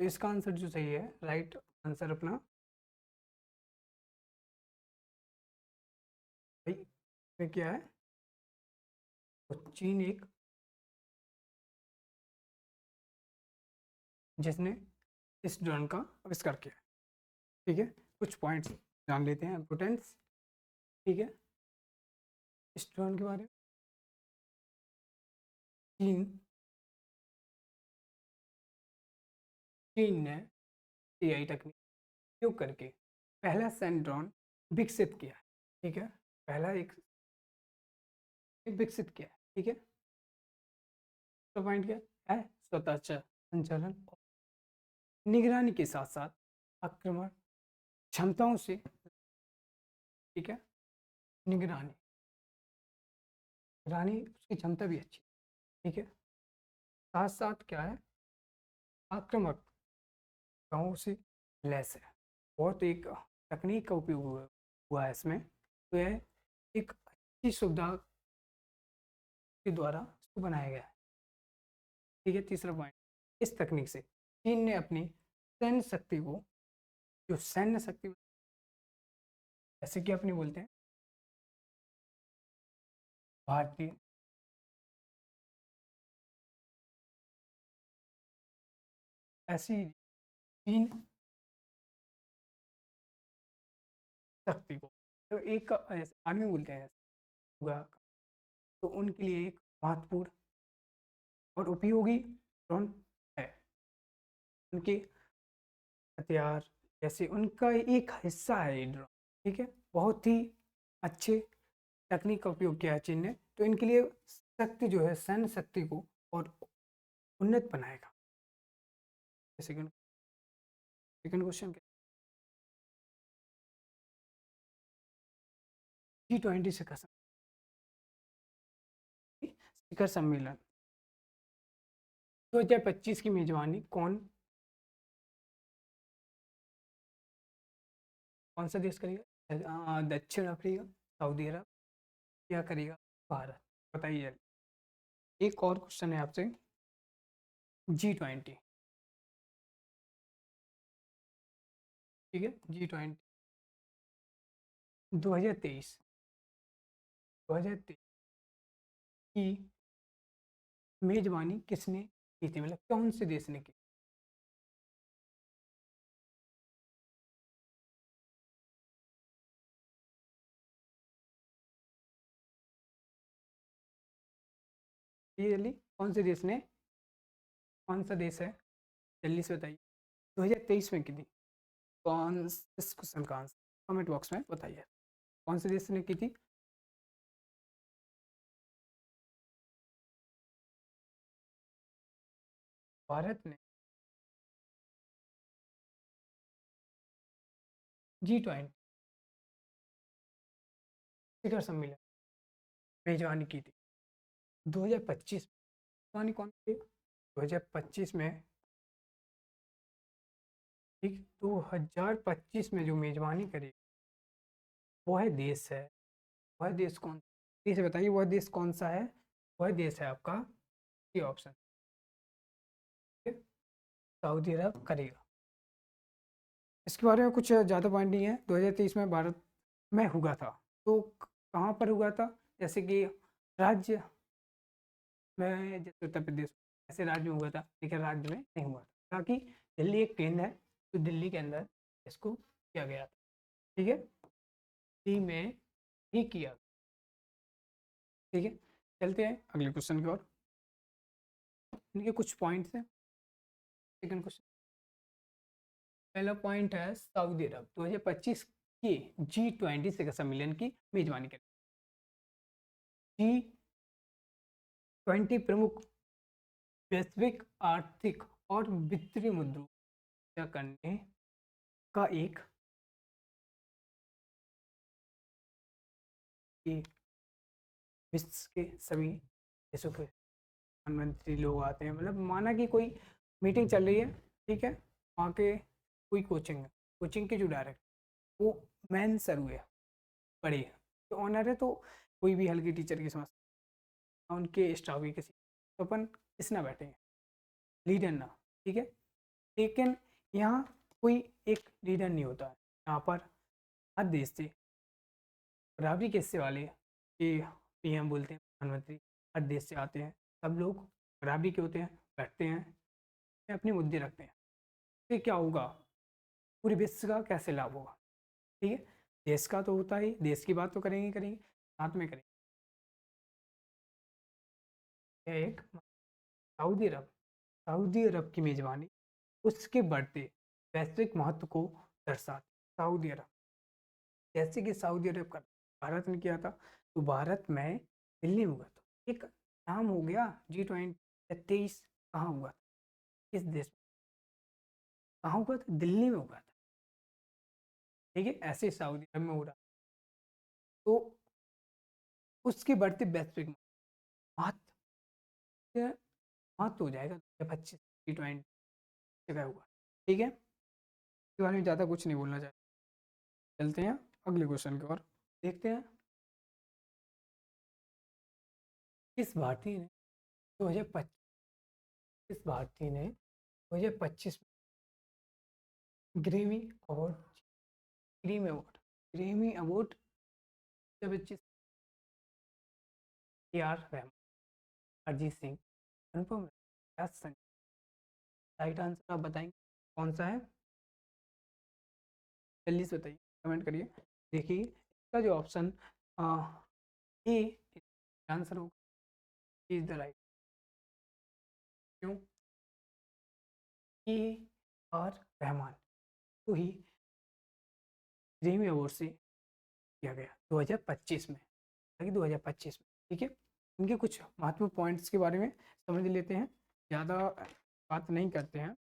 तो इसका आंसर जो सही है, राइट आंसर अपना भाई में क्या है, तो चीन एक जिसने इस ड्रोन का आविष्कार किया। ठीक है, कुछ पॉइंट्स जान लेते हैं इम्पोर्टेंस। ठीक है, इस ड्रोन के बारे में, चीन चीन ने एआई तकनीक उपयोग करके पहला सैंड ड्रोन विकसित किया है। ठीक है, पहला एक विकसित किया है। ठीक है, तो पॉइंट क्या है, स्वतः संचालन और निगरानी के साथ साथ आक्रमण क्षमताओं से। ठीक है, निगरानी निगरानी उसकी क्षमता भी अच्छी। ठीक है, साथ साथ क्या है, आक्रामक क्षमताओं से लैस है। बहुत एक तकनीक का उपयोग हुआ है इसमें। तो यह एक अच्छी सुविधा के द्वारा इसको बनाया गया है। ठीक है, तीसरा पॉइंट, इस तकनीक से चीन ने अपनी सैन्य शक्ति को, जो सैन्य शक्ति जैसे कि अपनी बोलते हैं भारतीय ऐसी चीन शक्ति को, तो एक आर्मी बोलते हैं हुआ, तो उनके लिए एक महत्वपूर्ण और उपयोगी ड्रोन है। उनके हथियार जैसे उनका एक हिस्सा है ये ड्रोन। ठीक है, बहुत ही अच्छे तकनीक का उपयोग किया है चीन ने, तो इनके लिए शक्ति जो है, सैन्य शक्ति को और उन्नत बनाएगा। सेकंड सेकंड क्वेश्चन, G20 शिखर सम्मेलन 2025 की मेजबानी कौन सा देश करेगा? दक्षिण अफ्रीका, सऊदी अरब, क्या करेगा भारत? बताइए। एक और क्वेश्चन है आपसे, G20। ठीक है, G20 2023 2023 की मेजबानी किसने की थी, मतलब कौन से देश ने की? जल्दी, कौन सा देश है, जल्दी से बताइए। 2023 में की थी, कौन, इस क्वेश्चन का आंसर कमेंट बॉक्स में बताइए, कौन से देश ने की थी? भारत ने G20 शिखर सम्मेलन मेजबानी की थी 2025। मेजबानी कौन सी? 2025 में। ठीक, 2025 में जो मेजबानी करी वह देश है, वह देश कौन, देश बताइए, वह देश कौन सा है? वह देश है आपका, ये ऑप्शन, सऊदी अरब करेगा। इसके बारे में कुछ ज़्यादा पॉइंट नहीं है। 2023 में भारत में हुआ था, तो कहाँ पर हुआ था? जैसे कि राज्य में, जैसे उत्तर प्रदेश ऐसे राज्य में हुआ था, लेकिन राज्य में नहीं हुआ था, ताकि दिल्ली एक केंद्र है, तो दिल्ली के अंदर इसको किया गया था। ठीक है, दिल्ली में ही किया। ठीक है, चलते हैं अगले क्वेश्चन की ओर। इनके कुछ पॉइंट्स हैं। सेकंड क्वेश्चन, पहला पॉइंट है, सऊदी अरब 2025 के G20 शिखर सम्मेलन की मेजबानी करेगी। G20 प्रमुख वैश्विक आर्थिक और वित्तीय मुद्दों पर करने का एक विश्व के सभी देशों के प्रधानमंत्री लोग आते हैं, मतलब माना कि कोई मीटिंग चल रही है। ठीक है, वहाँ के कोई कोचिंग के जो डायरेक्टर, वो मैन सर हुए बड़े, तो ऑनर है, तो कोई भी हल्की टीचर की समस्या उनके स्टाफ की किसी, तो अपन किस ना बैठेंगे, लीडर ना। ठीक है, लेकिन यहाँ कोई एक लीडर नहीं होता है। यहाँ पर हर देश से बराबरी के हिस्से वाले कि पीएम बोलते हैं, प्रधानमंत्री हर देश से आते हैं। सब लोग बराबरी के होते हैं, बैठते हैं, अपने मुद्दे रखते हैं। इससे क्या होगा, पूरे विश्व का कैसे लाभ होगा। ठीक है, देश का तो होता ही, देश की बात तो करेंगे करेंगे, साथ में करेंगे। यह एक सऊदी अरब, सऊदी अरब की मेजबानी उसके बढ़ते वैश्विक महत्व को दर्शाता। सऊदी अरब, जैसे कि सऊदी अरब का भारत ने किया था, तो भारत में दिल्ली में हुआ था। एक नाम हो गया G20 23, कहाँ हुआ था, किस देश में, कहाँ हुआ था, दिल्ली में हुआ था। ठीक है, ऐसे सऊदी अरब में हो रहा, तो उसके बढ़ते वैश्विक महत्व महत्व हो जाएगा 2025 G20 जगह हुआ। ठीक है, इसके बारे में ज़्यादा कुछ नहीं बोलना चाहिए। चलते हैं अगले क्वेश्चन की ओर, देखते हैं किस भारतीय ने 2025 किस भारतीय ने 2025 में Grammy award, Grammy award, Grammy award 2025, A R Rahman, Arijit Singh, Anupam या संजय। राइट आंसर आप बताएंगे कौन सा है, जल्दी से बताइए, कमेंट करिए। देखिए इसका जो ऑप्शन ए आंसर होगा, इज द राइट। क्यों, ए आर रहमान को ही ग्रेमी अवार्ड से किया गया 2025 में, ताकि 2025 में। ठीक है, इनके कुछ महत्वपूर्ण पॉइंट्स के बारे में समझ लेते हैं, ज़्यादा बात नहीं करते हैं।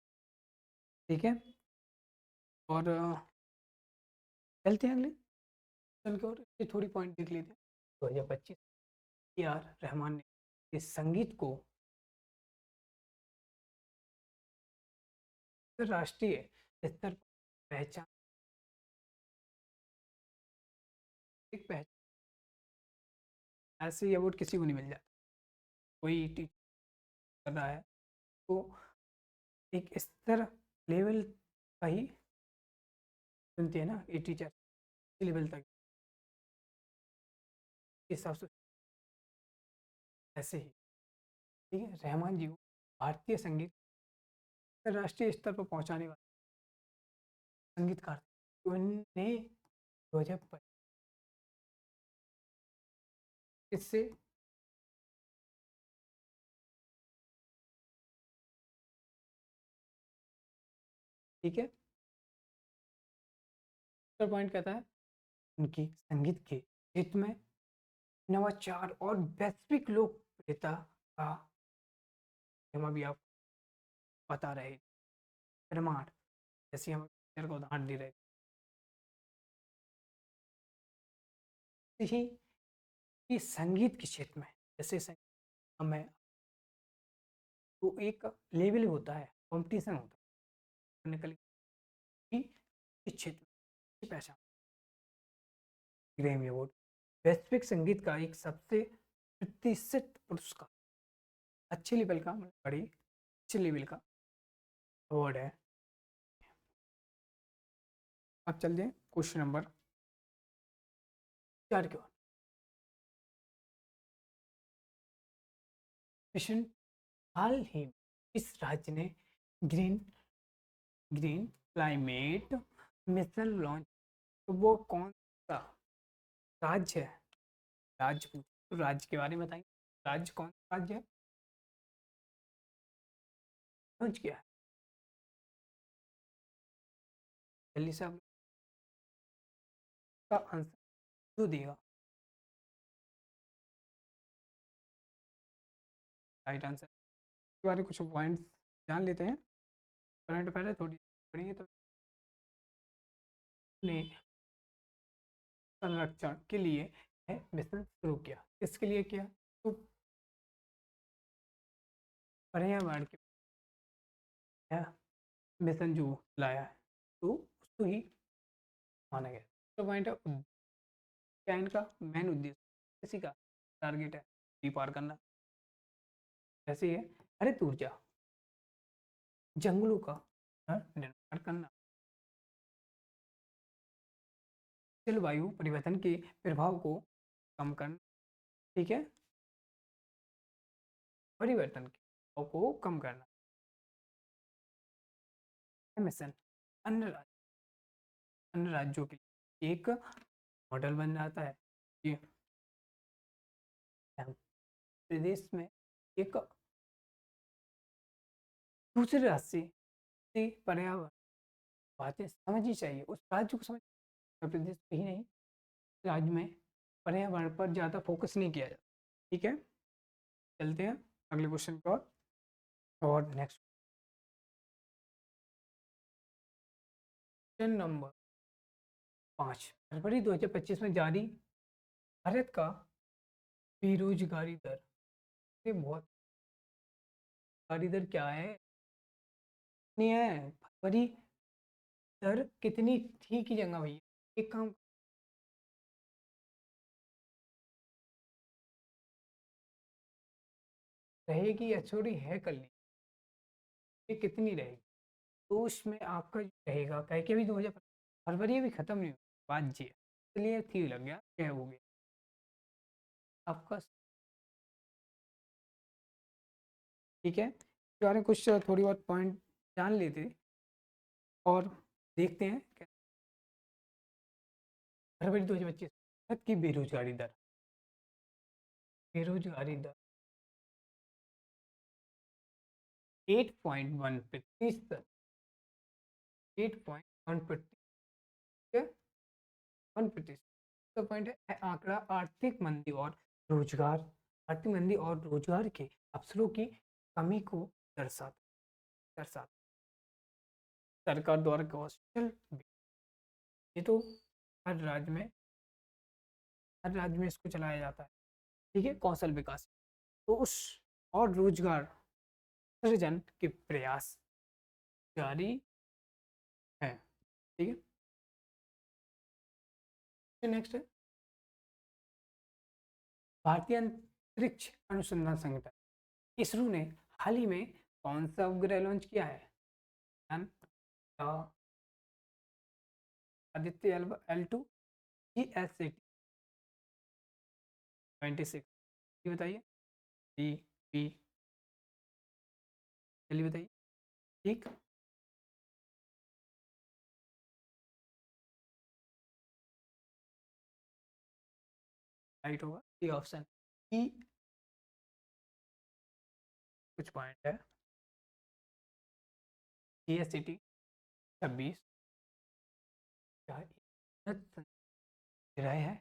ठीक है, और चलते हैं अगले क्वेश्चन की ओर, ये थोड़ी पॉइंट देख लेते हैं। 2025 ए आर रहमान ने इस संगीत को राष्ट्रीय स्तर पर पहचान, एक पहचान, ऐसे अवार्ड किसी को नहीं मिल जाता। कोई टीचर कर रहा है तो एक स्तर लेवल का ही सुनते हैं ना, ये टीचर लेवल तक के हिसाब से, ऐसे ही। ठीक है, रहमान जी को भारतीय संगीत राष्ट्रीय स्तर पर पहुंचाने वाले संगीतकार थे। उन्होंने 2025 इससे ठीक है, पॉइंट कहता है उनकी संगीत के क्षेत्र में नवाचार और वैश्विक लोकप्रियता का, हम अभी आप बता रहे प्रमाण, जैसे हम पिक्चर का उदाहरण दे रहे थे ही, कि संगीत के क्षेत्र में जैसे हमें तो एक लेवल होता है, कंपटीशन होता है, निकल की इस क्षेत्र में पहचान। ग्रैमी अवार्ड वैश्विक संगीत का एक सबसे प्रतिष्ठित पुरस्कार, अच्छे लेवल का, मतलब बड़ी अच्छे लेवल का अवार्ड है। अब चलते हैं क्वेश्चन नंबर 4 की ओर। मिशन हाल ही में इस राज्य ने green green climate mission launch, तो वो कौन सा राज्य है, राज्य तो राज्य के बारे में बताएंगे, राज्य कौन सा राज्य है, लॉन्च किया है, जल्दी से आप का आंसर जो देगा राइट आंसर के बारे में कुछ पॉइंट्स जान लेते हैं। करंट अफेयर थोड़ी पढ़ेंगे तो ने संरक्षण के लिए मिशन शुरू किया, इसके लिए किया, तो पर्यावरण के मिशन जो लाया है, तो उसको ही माना गया। तो पॉइंट है क्या इनका मेन उद्देश्य, किसी का टारगेट है डी पार करना, ऐसे ही है हरित ऊर्जा, जंगलों का निर्माण करना, जलवायु परिवर्तन के प्रभाव को कम करना, ठीक है, परिवर्तन के प्रभाव को कम करना, मिशन अन्य राज्यों के लिए एक मॉडल बन जाता है कि प्रदेश में एक दूसरे राज्य से पर्यावरण बातें समझनी चाहिए, उस राज्य को समझ, उत्तर प्रदेश ही नहीं राज्य में पर्यावरण पर ज़्यादा फोकस नहीं किया जाता, ठीक है। चलते हैं अगले क्वेश्चन की ओर, और नेक्स्ट क्वेश्चन नंबर 5, फरवरी 2025 में जारी भारत का बेरोजगारी दर, ये बहुत बेरोजगारी दर क्या है, नहीं है फरवरी दर कितनी थी की जगह भैया एक काम रहेगी या छोड़ी है कल नहीं, ये कितनी रहेगी, तो उसमें आपका जो रहेगा कह के भी 2000 फरवरी अभी खत्म नहीं हुआ बात ये, इसलिए थी लग गया क्या हो गया आपका, ठीक है। इस बारे में कुछ थोड़ी बहुत पॉइंट जान लेते और देखते हैं फरवरी 2025 भारत की बेरोजगारी दर 8.1%, 8.1%, 1%, तो पॉइंट है आंकड़ा आर्थिक मंदी और रोजगार, आर्थिक मंदी और रोजगार के अवसरों की कमी को दर्शाता दर्शाता सरकार द्वारा कौशल, ये तो हर राज्य में हर राज्य में इसको चलाया जाता है, ठीक है, कौशल विकास, तो उस और रोजगार सृजन के प्रयास जारी है, ठीक है। नेक्स्ट है भारतीय अंतरिक्ष अनुसंधान संगठन इसरो ने हाल ही में कौन सा उपग्रह लॉन्च किया है, आदित्य L2, GS80 26, ये बताइए, बी बी, जल्दी बताइए, ठीक, राइट होगा ये ऑप्शन ई, कुछ पॉइंट है GS80 26 ग्रह है,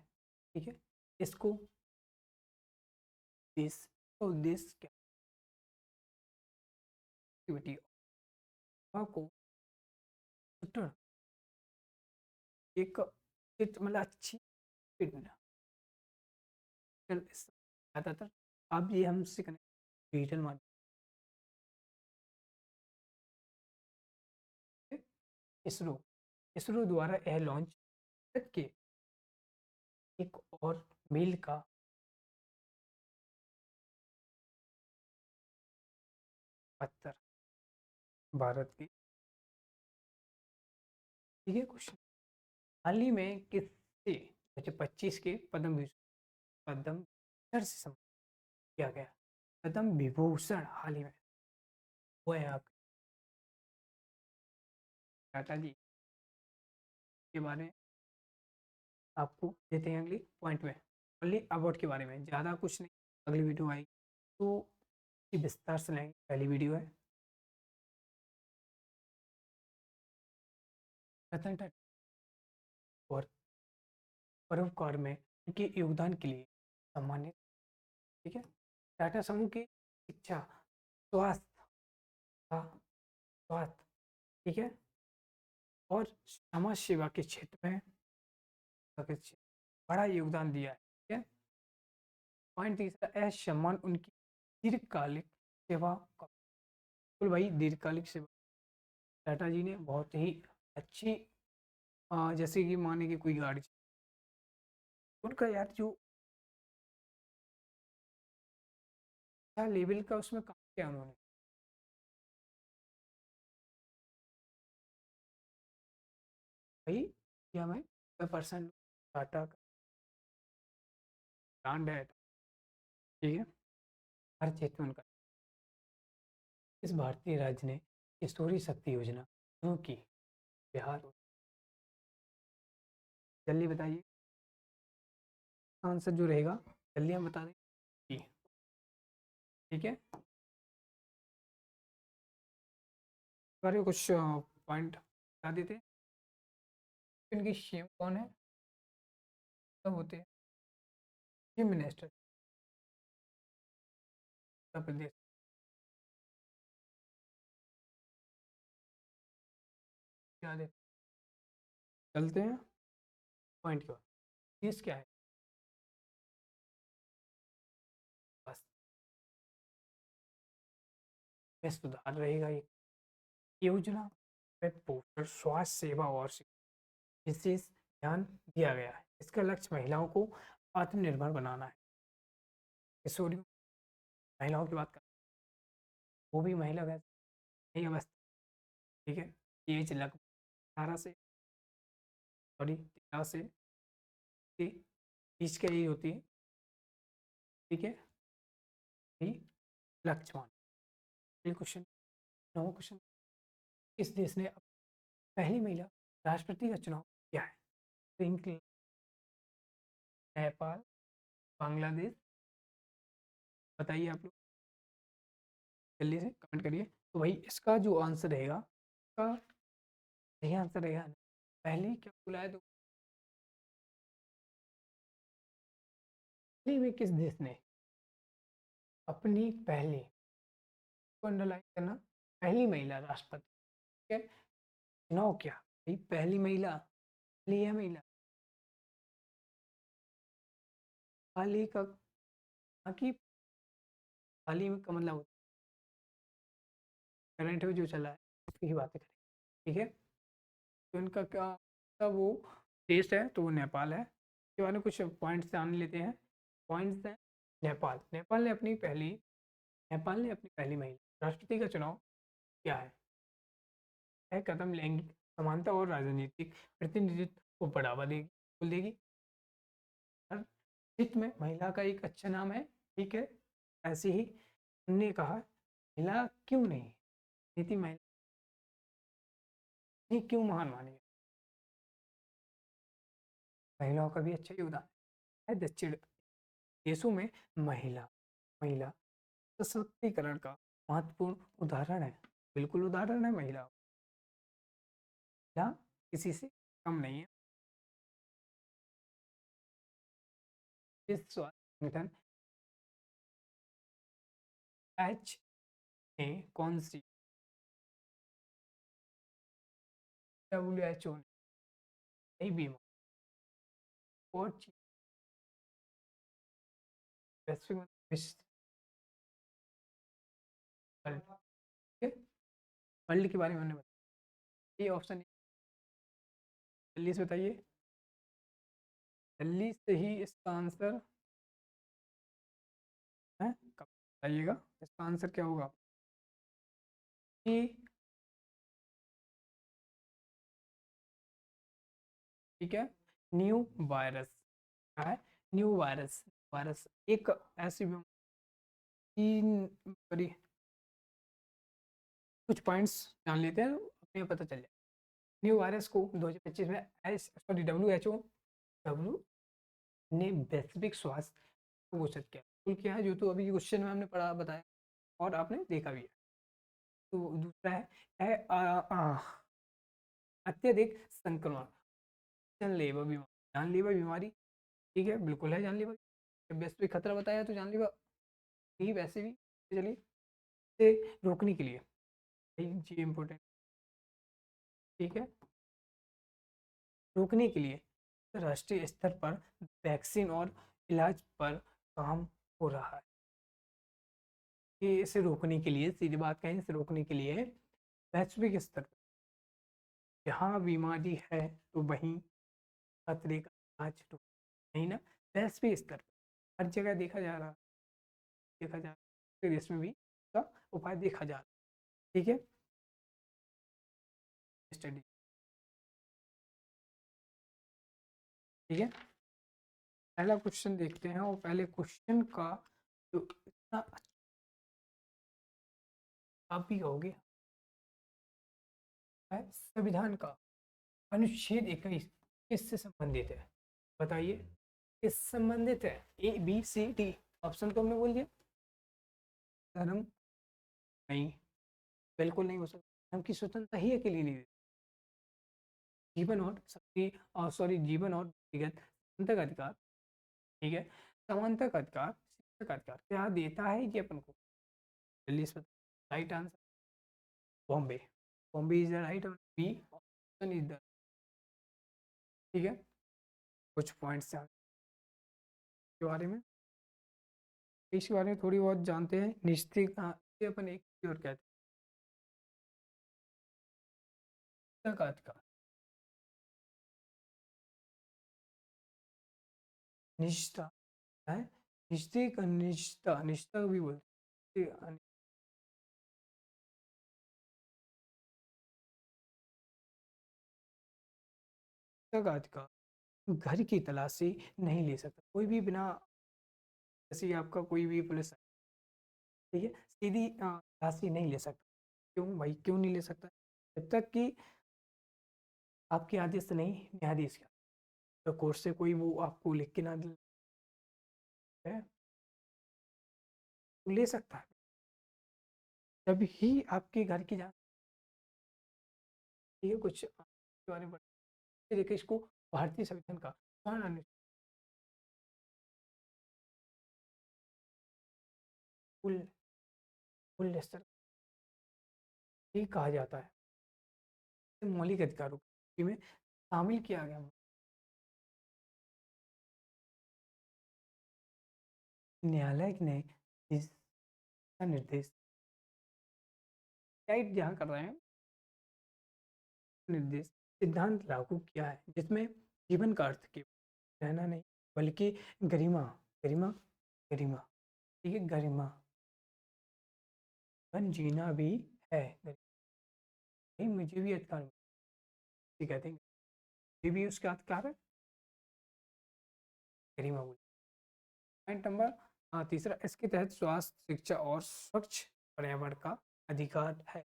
ठीक है, इसको देश का उद्देश्य क्या एक्टिविटी को सुदृढ़ एक मतलब अच्छी ज़्यादातर आप ये हमसे कनेक्ट डिजिटल माध्यम से इसरो इसरो द्वारा यह लॉन्च के एक और मील का पत्थर भारत की, ठीक है। क्वेश्चन हाल ही में किससे 2025 के पद्म भूषण से सम्मानित किया गया, पद्म विभूषण हाल ही में हुआ है आप टाटा जी के बारे में आपको देते हैं अगली पॉइंट में, ओनली अवार्ड के बारे में, ज़्यादा कुछ नहीं, अगली वीडियो आएगी तो विस्तार से लेंगे, पहली वीडियो है रतन टाटा और परोपकार में उनके योगदान के लिए सम्मानित, ठीक है। टाटा समूह की शिक्षा, स्वास्थ्य स्वास्थ्य, ठीक है, और समाज सेवा के क्षेत्र में बड़ा योगदान दिया है, ठीक है। पॉइंट तीसरा, यह सम्मान उनकी दीर्घकालिक सेवा का, बिल्कुल भाई दीर्घकालिक सेवा, टाटा जी ने बहुत ही अच्छी जैसे कि माने कि कोई गाड़ी, उनका यार जो अच्छा लेवल का उसमें काम किया उन्होंने, भाई इंडिया में 90% टाटा का ब्रांड है, ठीक है, हर क्षेत्र में उनका। इस भारतीय राज्य ने किशोरी शक्ति योजना शुरू की, बिहार। जल्दी बताइए आंसर जो रहेगा, जल्दी हम बता दें, ठीक है। बारे में कुछ पॉइंट बता देते हैं। इनकी सीएम कौन है, सब होते हैं चीफ मिनिस्टर, उत्तर प्रदेश। याद है, चलते हैं पॉइंट की ओर। देश क्या है, बस में सुधार रहेगा ये योजना में पोषण, स्वास्थ्य सेवा और विशेष ध्यान दिया गया है। इसका लक्ष्य महिलाओं को आत्मनिर्भर बनाना है। किशोरियों, महिलाओं की बात करें, वो भी महिला वैसे नहीं अवस्था, ठीक है, एज लगभग 18 से, सॉरी 13 से 30 की एज होती है, ठीक है, यही लक्ष्य मान। ये क्वेश्चन, नवा क्वेश्चन, किस देश ने पहली महिला राष्ट्रपति का चुनाव किया है? इंग्लैंड, नेपाल, बांग्लादेश, बताइए आप लोग, जल्दी से कमेंट करिए। तो भाई इसका जो आंसर रहेगा, इसका सही आंसर रहेगा, पहले क्या बोला है, तो पहली में किस देश ने अपनी पहली को अंडरलाइन करना, पहली महिला राष्ट्रपति के चुनाव किया? भाई पहली महिला, पहली है महिला, हाल ही का, बाकी हाल ही में का मतलब करंट में जो चला है उसकी ही बातें करें, ठीक है। तो इनका क्या था, वो देश है तो वो नेपाल है। इसके बारे में कुछ पॉइंट्स जान लेते हैं। पॉइंट्स हैं, नेपाल, नेपाल ने अपनी पहली महिला राष्ट्रपति का चुनाव किया है। यह कदम लैंगिक समानता और राजनीतिक प्रतिनिधित्व को बढ़ावा देगी। हर हित में महिला का एक अच्छा नाम है, ठीक है। ऐसे ही उन्होंने कहा, महिला क्यों नहीं, नीति महिला नहीं क्यों महान मानी, महिलाओं का भी अच्छा योगदान है। दक्षिण देशों में महिला महिला सशक्तिकरण का महत्वपूर्ण उदाहरण है, बिल्कुल उदाहरण है। महिला किसी से कम नहीं है। विश्व स्वास्थ्य संगठन एच ने कौन सी, WHO ने नई बीमारी और वैश्विक विश्व वर्ल्ड के बारे में हमने बताया, ये ऑप्शन जल्दी से बताइए, जल्दी से ही इसका आंसर है, कब बताइएगा इसका आंसर क्या होगा। कि ठीक है, न्यू वायरस, क्या है, न्यू वायरस, वायरस एक ऐसी सॉरी, कुछ पॉइंट्स जान लेते हैं, अपने पता चल जाए। न्यू वायरस को 2025 में WHO ने वैश्विक स्वास्थ्य घोषित किया। कुल क्या है, जो तो अभी क्वेश्चन में हमने पढ़ा बताया और आपने देखा भी है। तो दूसरा है अत्यधिक संक्रमण, जानलेवा बीमारी, जानलेवा बीमारी, ठीक है, बिल्कुल है जानलेवा, वैश्विक खतरा बताया तो जानलेवा ही वैसे भी। चलिए, से रोकने के लिए जी इम्पोर्टेंट, ठीक है, रोकने के लिए राष्ट्रीय स्तर पर वैक्सीन और इलाज पर काम हो रहा है। कि इसे रोकने के लिए, सीधी बात कहें, इसे रोकने के लिए वैश्विक स्तर पर जहाँ बीमारी है तो वहीं खतरे का इलाज नहीं ना, वैश्विक स्तर पर हर जगह देखा जा रहा है, देश में भी इसका उपाय देखा जा रहा है, ठीक है। स्टडी ठीक है, पहला क्वेश्चन देखते हैं, और पहले क्वेश्चन का जो इतना आप भी कहोगे है, संविधान का अनुच्छेद 21 किससे संबंधित है? बताइए, किस संबंधित है? A B C D, option तो हमने बोल दिया। धर्म नहीं, बिल्कुल नहीं हो सकता, धर्म की स्वतंत्रता ही अकेली नहीं देती। जीवन और शक्ति, सॉरी, जीवन और व्यक्तिगत स्वतंत्रता का अधिकार, ठीक है, समानता का अधिकार, शिक्षा का अधिकार, क्या देता है ये अपन को? जल्दी से right answer Bombay, Bombay is the right, B option is the, ठीक है। कुछ पॉइंट्स के बारे में, इसके बारे में थोड़ी बहुत जानते हैं। निश्चित अपन एक चीज और कहते हैं का अधिकार, निष्ठा है, निश्चित निष्ठा, निष्ठा भी बोलते हैं, का अधिकार, घर की तलाशी नहीं ले सकता कोई भी बिना, जैसे आपका कोई भी पुलिस, ठीक है, सीधी तलाशी नहीं ले सकता। क्यों भाई, क्यों नहीं ले सकता? जब तक कि आपके आदेश से नहीं, न्यायाधीश का, तो कोर्ट से कोई वो आपको लिख के ना है, तो ले सकता है। जब ही आपके घर की जांच, ये कुछ के बारे में देखिए, इसको भारतीय संविधान का कौन अनुच्छेद मूल्य स्तर ही कहा जाता है, मौलिक अधिकारों में शामिल किया गया। न्यायालय ने इसका निर्देश राइट जहाँ कर रहे हैं, निर्देश सिद्धांत लागू किया है, जिसमें जीवन का अर्थ केवल रहना नहीं, बल्कि गरिमा, गरिमा, गरिमा, ठीक है, गरिमा बन जीना भी है। नहीं, मुझे भी अधिकार कहते हैं, ये भी उसका अधिकार है, गरिमा बोली। पॉइंट नंबर तीसरा, इसके तहत स्वास्थ्य, शिक्षा और स्वच्छ पर्यावरण का अधिकार है।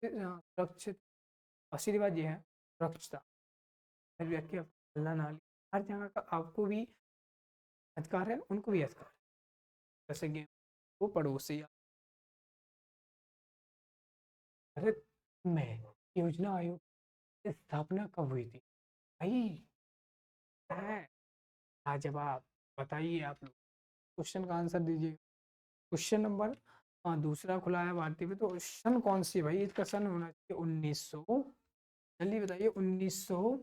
सुरक्षित, और सीधी बात यह है, सुरक्षता, हर व्यक्ति अल्लाह नाली, हर जगह का आपको भी अधिकार है, उनको भी अधिकार है। जैसे कि वो पड़ोसी, भारत में योजना आयोग की स्थापना कब हुई थी? भाई है लाजवाब, बताइए आप लोग, क्वेश्चन का आंसर दीजिए। क्वेश्चन नंबर दूसरा खुला है भारतीय में, तो सन कौन सी है भाई? इसका सन होना चाहिए 1900, जल्दी बताइए, 1900,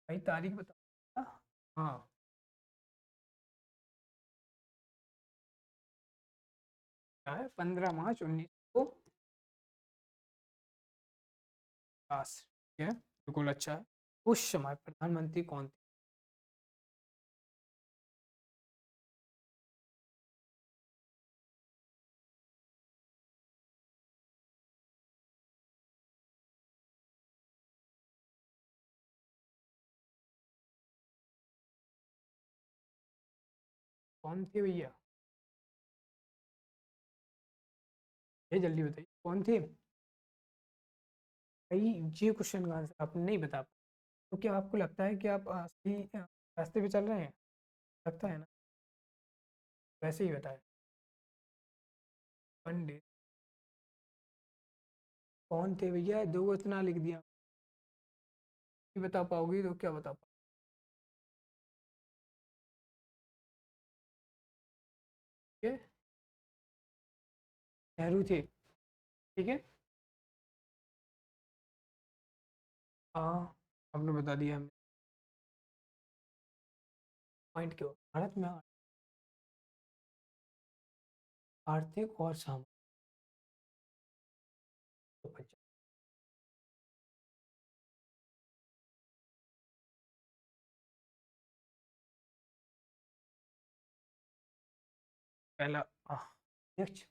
भाई तारीख बताओ। हाँ, क्या है, 15 मार्च 1950, ठीक है, बिल्कुल अच्छा है। उस समय प्रधानमंत्री कौन थे? कौन थे भैया, ये जल्दी बताइए कौन थे भाई। ये क्वेश्चन का आंसर आपने नहीं बता पाया, तो क्या आपको लगता है कि आप सही रास्ते पे चल रहे हैं? लगता है ना, वैसे ही बताए, पंडित कौन थे भैया? दो इतना लिख दिया, नहीं बता पाओगे तो क्या बता पाओगे? नेहरू थे, ठीक है, हाँ, आपने बता दिया हमें। पॉइंट क्यों, भारत में आर्थिक और सामाजिक, पहला अध्यक्ष,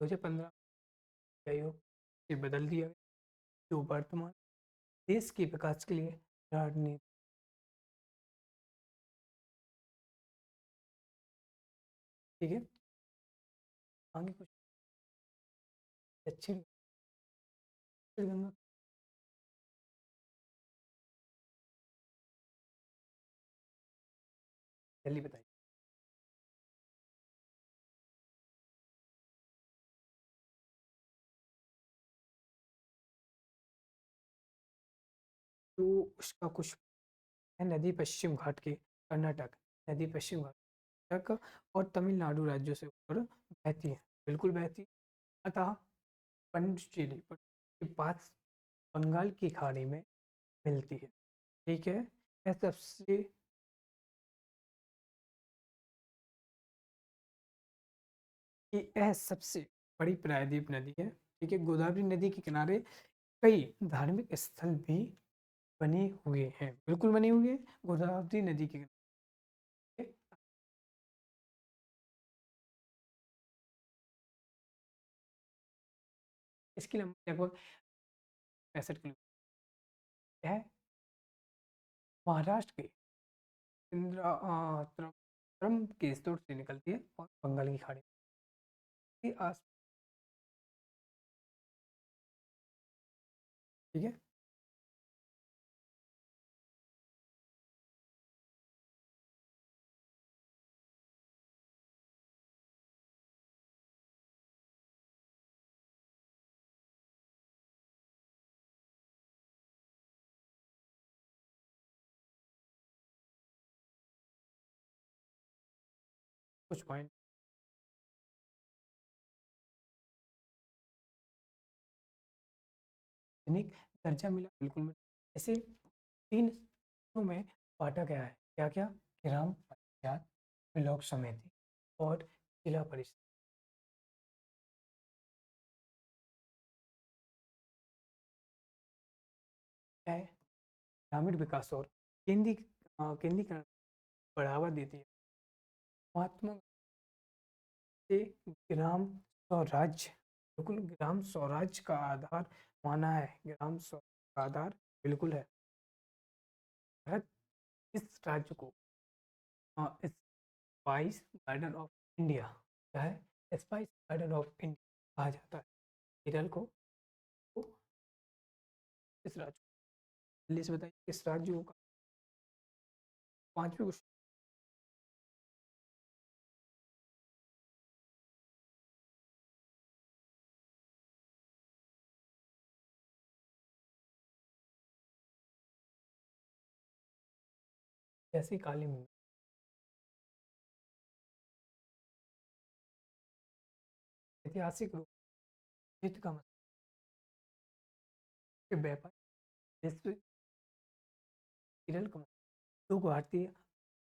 2015, आयोग से बदल दिया गया, जो वर्तमान देश के विकास के लिए रणनीति। ठीक है, आगे कुछ दक्षिण दक्षिण गंगा, जल्दी बताइए। तो उसका कुछ है, नदी पश्चिम घाट के कर्नाटक, नदी पश्चिम घाट तक और तमिलनाडु राज्यों से होकर बहती है, बिल्कुल बहती है। अतः पंडिचेरी पर के पास बंगाल की खाड़ी में मिलती है। ठीक है, यह सबसे यह सबसे बड़ी प्रायद्वीप नदी है। ठीक है, गोदावरी नदी के किनारे कई धार्मिक स्थल भी बने हुए हैं, बिल्कुल बने हुए हैं गोदावरी नदी के किनारे। इसकी लंबाई लगभग 65 किलोमीटर है। महाराष्ट्र के त्रम के स्रोत से निकलती है और बंगाल की खाड़ी के आस। ठीक है, कुछ पॉइंट यूनिक दर्जा मिला, बिल्कुल मिला। ऐसे तीन हिस्सों में बांटा गया है, क्या क्या, ग्राम पंचायत, ब्लॉक समिति और जिला परिषद है। ग्रामीण विकास और केंद्रीकरण बढ़ावा देती है। महात्मा से ग्राम स्वराज्य, बिल्कुल ग्राम स्वराज्य का आधार माना है, ग्राम स्वराज का आधार बिल्कुल है। भारत इस राज्य को स्पाइस गार्डन ऑफ इंडिया, क्या है, स्पाइस गार्डन ऑफ इंडिया कहा जाता है केरल को। तो इस राज्य को जल्दी से बताइए, इस राज्य का पांचवी क्वेश्चन। जैसे काली मूंग, ऐतिहासिक रूप से युद्ध का मतलब कि व्यापार विश्व, केरल का मतलब तो भारतीय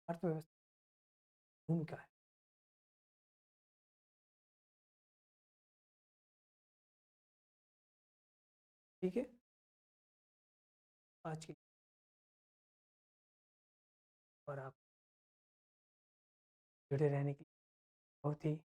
अर्थव्यवस्था भूमिका है। ठीक है, आज की और आप जुड़े रहने की बहुत ही